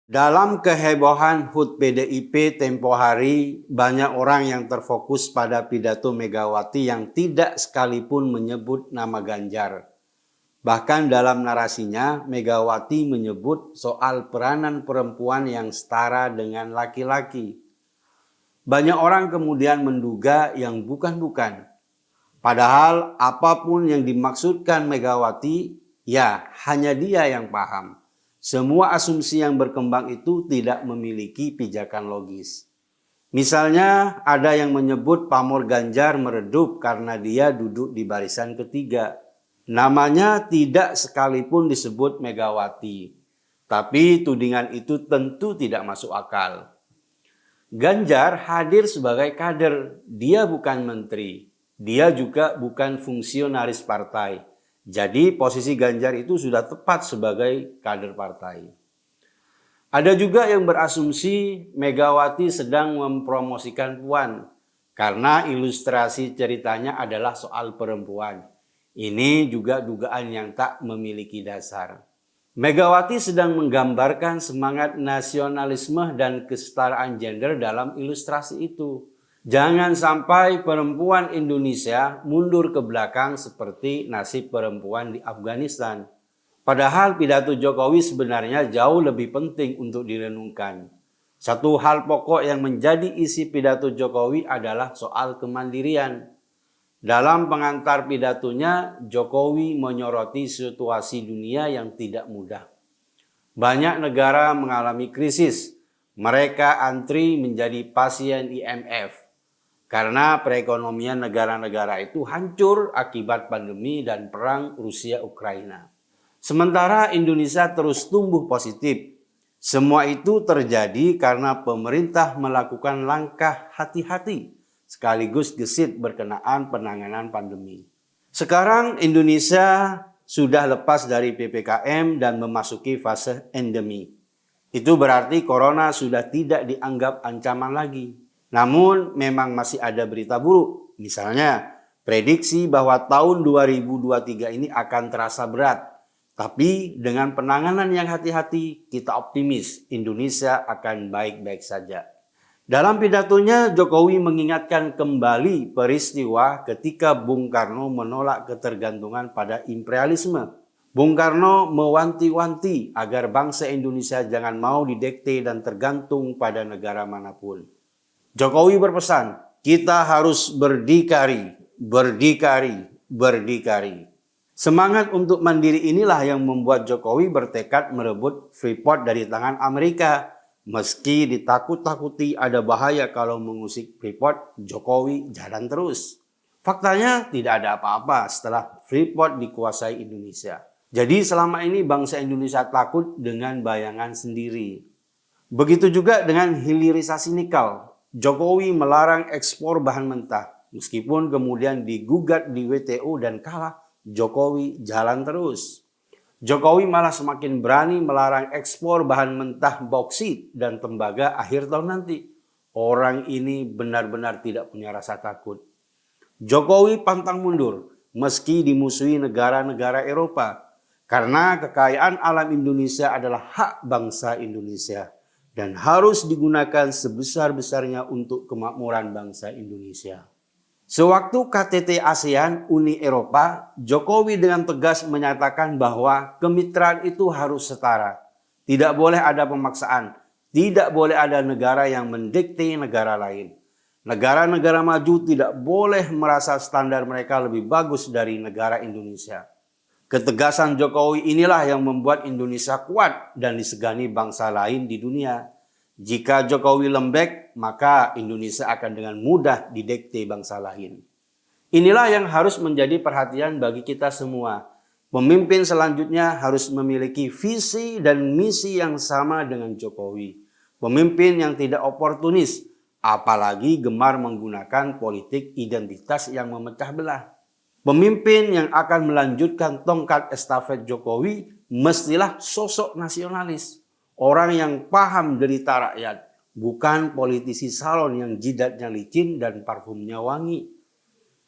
Dalam kehebohan HUT PDIP tempo hari, banyak orang yang terfokus pada pidato Megawati yang tidak sekalipun menyebut nama Ganjar. Bahkan dalam narasinya, Megawati menyebut soal peranan perempuan yang setara dengan laki-laki. Banyak orang kemudian menduga yang bukan-bukan. Padahal apapun yang dimaksudkan Megawati, ya hanya dia yang paham. Semua asumsi yang berkembang itu tidak memiliki pijakan logis. Misalnya ada yang menyebut pamor Ganjar meredup karena dia duduk di barisan ketiga. Namanya tidak sekalipun disebut Megawati. Tapi tudingan itu tentu tidak masuk akal. Ganjar hadir sebagai kader, dia bukan menteri. Dia juga bukan fungsionaris partai. Jadi posisi Ganjar itu sudah tepat sebagai kader partai. Ada juga yang berasumsi Megawati sedang mempromosikan Puan karena ilustrasi ceritanya adalah soal perempuan. Ini juga dugaan yang tak memiliki dasar. Megawati sedang menggambarkan semangat nasionalisme dan kesetaraan gender dalam ilustrasi itu. Jangan sampai perempuan Indonesia mundur ke belakang seperti nasib perempuan di Afghanistan. Padahal pidato Jokowi sebenarnya jauh lebih penting untuk direnungkan. Satu hal pokok yang menjadi isi pidato Jokowi adalah soal kemandirian. Dalam pengantar pidatonya, Jokowi menyoroti situasi dunia yang tidak mudah. Banyak negara mengalami krisis. Mereka antri menjadi pasien IMF. Karena perekonomian negara-negara itu hancur akibat pandemi dan perang Rusia-Ukraina. Sementara Indonesia terus tumbuh positif. Semua itu terjadi karena pemerintah melakukan langkah hati-hati sekaligus gesit berkenaan penanganan pandemi. Sekarang Indonesia sudah lepas dari PPKM dan memasuki fase endemi. Itu berarti corona sudah tidak dianggap ancaman lagi. Namun memang masih ada berita buruk. Misalnya prediksi bahwa tahun 2023 ini akan terasa berat. Tapi dengan penanganan yang hati-hati, kita optimis Indonesia akan baik-baik saja. Dalam pidatonya, Jokowi mengingatkan kembali peristiwa ketika Bung Karno menolak ketergantungan pada imperialisme. Bung Karno mewanti-wanti agar bangsa Indonesia jangan mau didikte dan tergantung pada negara manapun. Jokowi berpesan, kita harus berdikari, berdikari, berdikari. Semangat untuk mandiri inilah yang membuat Jokowi bertekad merebut Freeport dari tangan Amerika. Meski ditakut-takuti ada bahaya kalau mengusik Freeport, Jokowi jalan terus. Faktanya tidak ada apa-apa setelah Freeport dikuasai Indonesia. Jadi selama ini bangsa Indonesia takut dengan bayangan sendiri. Begitu juga dengan hilirisasi nikel. Jokowi melarang ekspor bahan mentah. Meskipun kemudian digugat di WTO dan kalah, Jokowi jalan terus. Jokowi malah semakin berani melarang ekspor bahan mentah bauksit dan tembaga akhir tahun nanti. Orang ini benar-benar tidak punya rasa takut. Jokowi pantang mundur meski dimusuhi negara-negara Eropa. Karena kekayaan alam Indonesia adalah hak bangsa Indonesia dan harus digunakan sebesar-besarnya untuk kemakmuran bangsa Indonesia. Sewaktu KTT ASEAN Uni Eropa, Jokowi dengan tegas menyatakan bahwa kemitraan itu harus setara. Tidak boleh ada pemaksaan, tidak boleh ada negara yang mendikte negara lain. Negara-negara maju tidak boleh merasa standar mereka lebih bagus dari negara Indonesia. Ketegasan Jokowi inilah yang membuat Indonesia kuat dan disegani bangsa lain di dunia. Jika Jokowi lembek, maka Indonesia akan dengan mudah didikte bangsa lain. Inilah yang harus menjadi perhatian bagi kita semua. Pemimpin selanjutnya harus memiliki visi dan misi yang sama dengan Jokowi. Pemimpin yang tidak oportunis, apalagi gemar menggunakan politik identitas yang memecah belah. Pemimpin yang akan melanjutkan tongkat estafet Jokowi mestilah sosok nasionalis. Orang yang paham derita rakyat, bukan politisi salon yang jidatnya licin dan parfumnya wangi.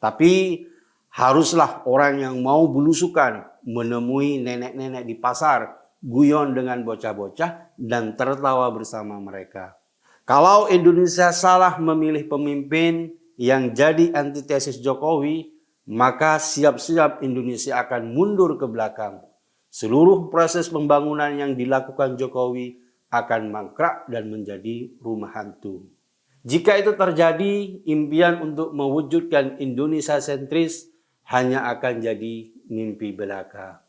Tapi haruslah orang yang mau belusukan, menemui nenek-nenek di pasar, guyon dengan bocah-bocah, dan tertawa bersama mereka. Kalau Indonesia salah memilih pemimpin yang jadi antitesis Jokowi, maka siap-siap Indonesia akan mundur ke belakang. Seluruh proses pembangunan yang dilakukan Jokowi akan mangkrak dan menjadi rumah hantu. Jika itu terjadi, impian untuk mewujudkan Indonesia sentris hanya akan jadi mimpi belaka.